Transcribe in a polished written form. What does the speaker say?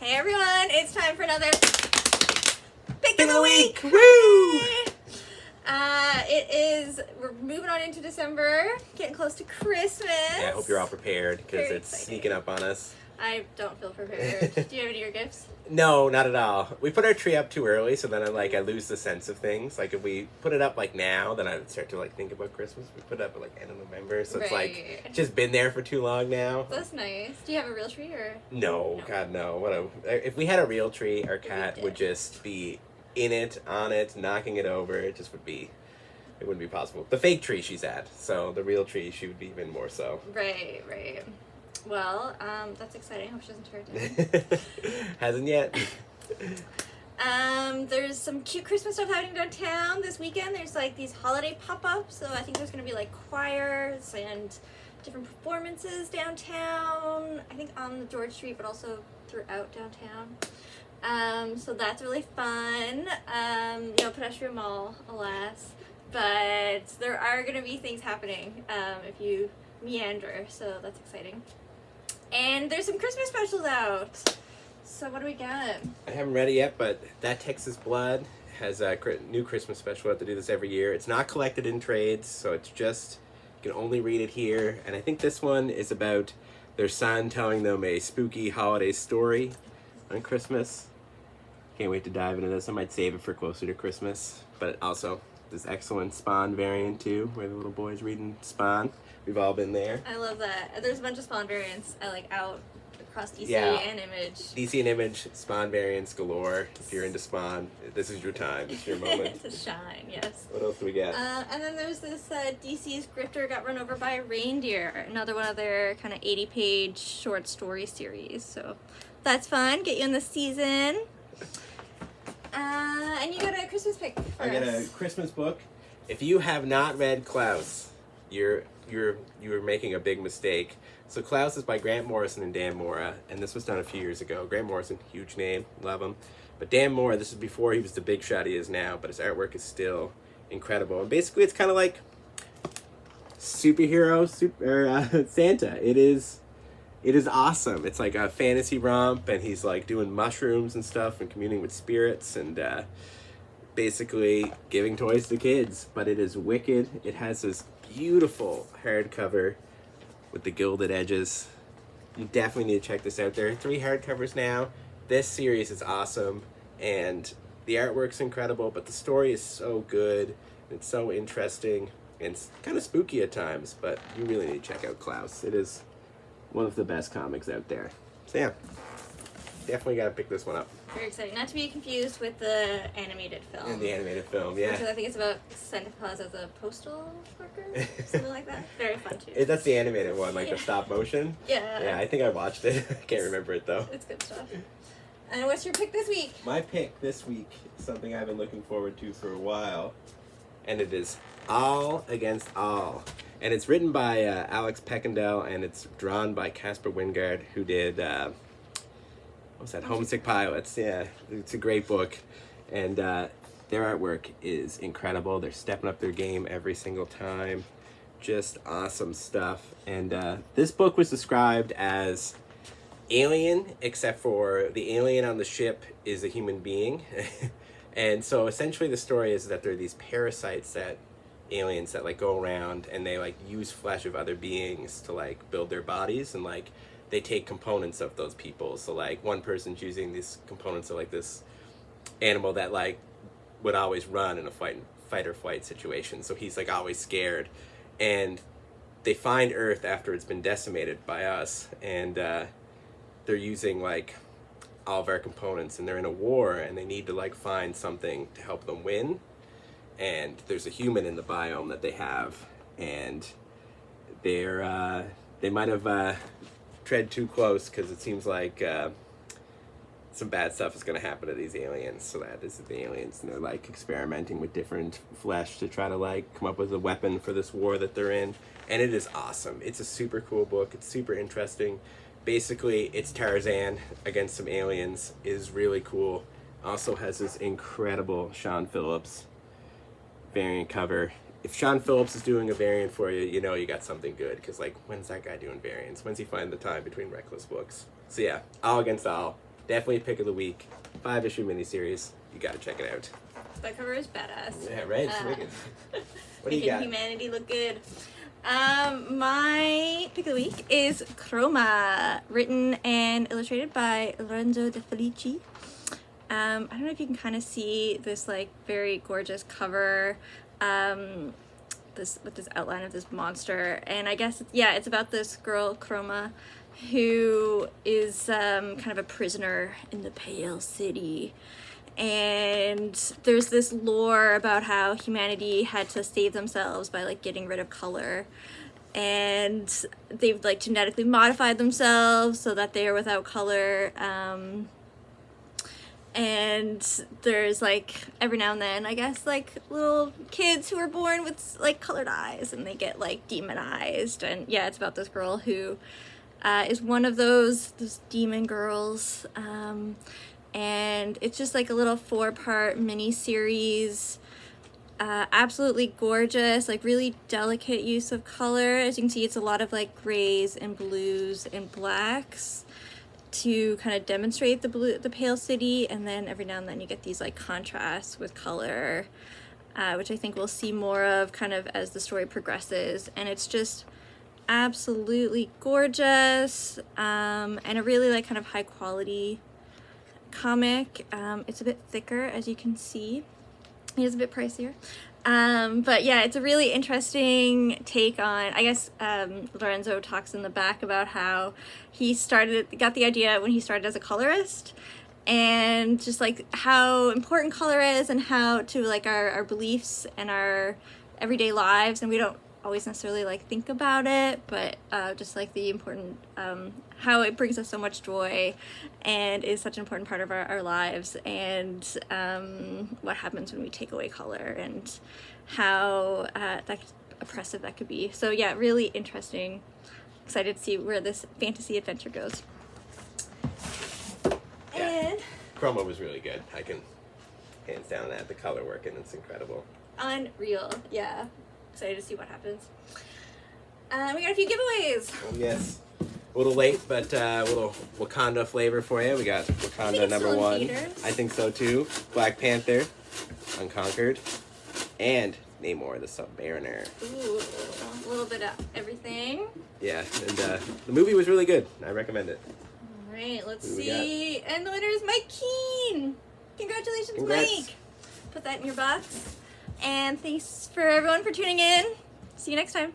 Hey everyone, it's time for another Pick of the Week! Woo! We're moving on into December, getting close to Christmas. Yeah, I hope you're all prepared because Very it's exciting. sneaking up on us. I don't feel prepared. Do you have any of your gifts? No, not at all. We put our tree up too early, so then I lose the sense of things. Like if we put it up like now, then I would start to like think about Christmas. We put it up at like end of November, so it's like Right. just been there for too long now. That's nice. Do you have a real tree or? No, God no. If we had a real tree, our cat did. would just be in it, on it, knocking it over. It just would be. It wouldn't be possible. The fake tree she's at, so the real tree she would be even more so. Right. Well, that's exciting. Hope she doesn't tear it down. Hasn't yet. There's some cute Christmas stuff happening downtown this weekend. There's like these holiday pop-ups, so I think there's gonna be like choirs and different performances downtown. I think on the George Street, but also throughout downtown. So that's really fun. No pedestrian mall, alas, but there are gonna be things happening if you meander, so that's exciting. And there's some Christmas specials out. So what do we got? I haven't read it yet, but That Texas Blood has a new Christmas special. I have to do this every year. It's not collected in trades, so it's just, you can only read it here. And I think this one is about their son telling them a spooky holiday story on Christmas. Can't wait to dive into this. I might save it for closer to Christmas. But also, this excellent Spawn variant too, where the little boy's reading Spawn. We've all been there. I love that. There's a bunch of Spawn variants I like out across DC Yeah. and Image. DC and Image, Spawn variants galore. If you're into Spawn, this is your time. It's your moment. To shine, yes. What else do we got? And then there's this DC's Grifter got run over by a reindeer. Another one of their kind of 80-page short story series. So that's fun. Get you in the season. And you got a Christmas pick for I got a us. Christmas book. If you have not read Klaus, you're making a big mistake. So Klaus is by Grant Morrison and Dan Mora, and this was done a few years ago. Grant Morrison, huge name, love him. But Dan Mora, this is before he was the big shot he is now, but his artwork is still incredible. And basically, it's kind of like superhero Santa. It is awesome. It's like a fantasy romp, and he's like doing mushrooms and stuff and communing with spirits and basically giving toys to kids. But it is wicked. It has this beautiful hardcover with the gilded edges. You definitely need to check this out. There are 3 hardcovers now. This series is awesome, and the artwork's incredible, but the story is so good. It's so interesting, and it's kind of spooky at times, but you really need to check out Klaus. It is one of the best comics out there. So yeah, definitely got to pick this one up. Very exciting. Not to be confused with the animated film. And the animated film, yeah. Which I think it's about Santa Claus as a postal worker, something like that. Very fun too. That's the animated one, like the stop motion. Yeah. Yeah, I think I watched it. I can't remember it though. It's good stuff. And what's your pick this week? My pick this week is something I've been looking forward to for a while, and it is All Against All. And it's written by Alex Peckendell, and it's drawn by Casper Wingard, who did, what's that, Homesick Pilots. Yeah, it's a great book. And their artwork is incredible. They're stepping up their game every single time. Just awesome stuff. And this book was described as alien, except for the alien on the ship is a human being. And so essentially the story is that there are these parasites that aliens that like go around and they like use flesh of other beings to like build their bodies, and like they take components of those people. So like one person's using these components of like this animal that like would always run in a fight or flight situation, so he's like always scared. And they find Earth after it's been decimated by us, and they're using like all of our components, and they're in a war, and they need to like find something to help them win. And there's a human in the biome that they have, and they might have tread too close, because it seems like some bad stuff is going to happen to these aliens. So that is the aliens, and they're like experimenting with different flesh to try to like come up with a weapon for this war that they're in. And it is awesome. It's a super cool book. It's super interesting. Basically, it's Tarzan against some aliens. It is really cool. Also has this incredible Sean Phillips variant cover. If Sean Phillips is doing a variant for you, you know you got something good, because like, when's that guy doing variants? When's he finding the time between Reckless books? So yeah, All Against All. Definitely pick of the week. 5-issue miniseries. You gotta check it out. That cover is badass. Yeah, right? It's wicked. What do you got? Making humanity look good. My pick of the week is Kroma, written and illustrated by Lorenzo De Felici. I don't know if you can kind of see this like very gorgeous cover, with this outline of this monster, and I guess it's about this girl Kroma, who is kind of a prisoner in the Pale City. And there's this lore about how humanity had to save themselves by like getting rid of color, and they've like genetically modified themselves so that they are without color. And there's like every now and then, I guess, like little kids who are born with like colored eyes, and they get like demonized. And yeah, it's about this girl who is one of those demon girls. And it's just like a little 4-part mini series. Absolutely gorgeous, like really delicate use of color. As you can see, it's a lot of like grays and blues and blacks to kind of demonstrate the Pale City, and then every now and then you get these like contrasts with color, which I think we'll see more of kind of as the story progresses. And it's just absolutely gorgeous, and a really like kind of high quality comic. It's a bit thicker, as you can see. It is a bit pricier. But yeah, it's a really interesting take on, I guess, Lorenzo talks in the back about how he got the idea when he started as a colorist, and just like how important color is, and how to like our beliefs and our everyday lives, and we don't always necessarily like think about it, but just like the important, how it brings us so much joy and is such an important part of our lives, and what happens when we take away color, and how oppressive that could be. So yeah, really interesting. Excited to see where this fantasy adventure goes. Yeah. And Kroma was really good. I can hands down that. The color work, and it's incredible. unreal. Yeah. Excited to see what happens. We got a few giveaways. Yes. A little late, but a little Wakanda flavor for you. We got Wakanda number 1. I think so too. Black Panther, Unconquered, and Namor the Submariner. Ooh, a little bit of everything. Yeah, and the movie was really good. I recommend it. All right, let's Who we see. And the winner is Mike Keen. Congratulations, Congrats. Mike. Put that in your box. And thanks for everyone for tuning in. See you next time.